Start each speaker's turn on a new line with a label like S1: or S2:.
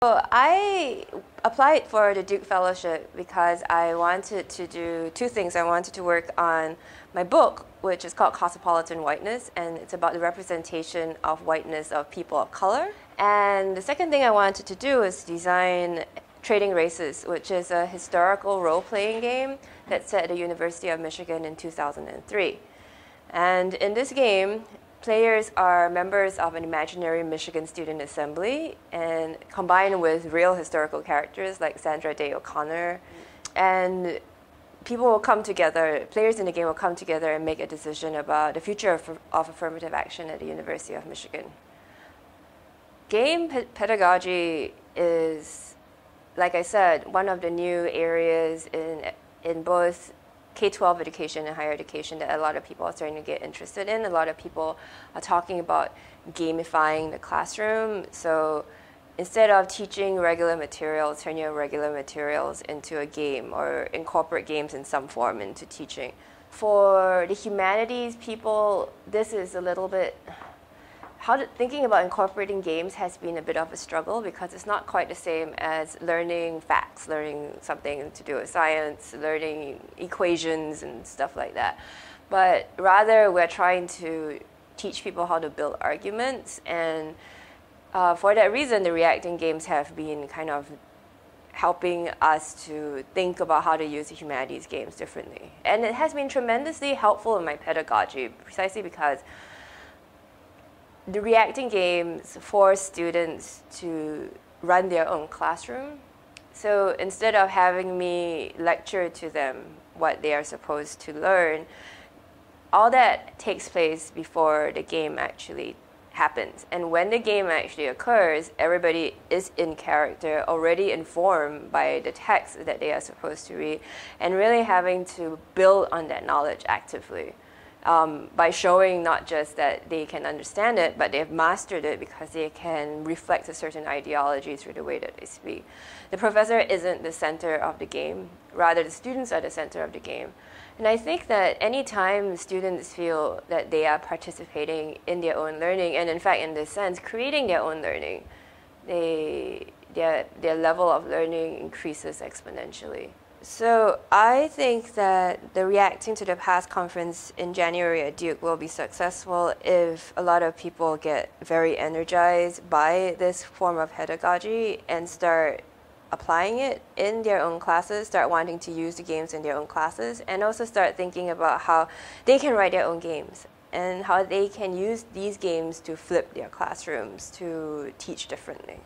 S1: So I applied for the Duke Fellowship because I wanted to do two things. I wanted to work on my book, which is called Cosmopolitan Whiteness, and it's about the representation of whiteness of people of color. And the second thing I wanted to do is design Trading Races, which is a historical role-playing game that's set at the University of Michigan in 2003. And in this game, players are members of an imaginary Michigan Student Assembly and combined with real historical characters like Sandra Day O'Connor. And people will come together, players in the game will come together and make a decision about the future of affirmative action at the University of Michigan. Game pedagogy is, like I said, one of the new areas in both K-12 education and higher education that a lot of people are starting to get interested in. A lot of people are talking about gamifying the classroom. So instead of teaching regular materials, turn your regular materials into a game or incorporate games in some form into teaching. For the humanities people, this is a little bit, thinking about incorporating games has been a bit of a struggle because it's not quite the same as learning facts, learning something to do with science, learning equations and stuff like that. But rather, we're trying to teach people how to build arguments, and for that reason, the reacting games have been kind of helping us to think about how to use the humanities games differently. And it has been tremendously helpful in my pedagogy, precisely because the reacting games force students to run their own classroom. So instead of having me lecture to them what they are supposed to learn, all that takes place before the game actually happens. And when the game actually occurs, everybody is in character, already informed by the text that they are supposed to read, and really having to build on that knowledge actively. By showing not just that they can understand it, but they've mastered it because they can reflect a certain ideology through the way that they speak. The professor isn't the center of the game, rather the students are the center of the game. And I think that any time students feel that they are participating in their own learning, and in fact, in this sense, creating their own learning, their level of learning increases exponentially. So I think that the Reacting to the Past conference in January at Duke will be successful if a lot of people get very energized by this form of pedagogy and start applying it in their own classes, start wanting to use the games in their own classes, and also start thinking about how they can write their own games and how they can use these games to flip their classrooms to teach differently.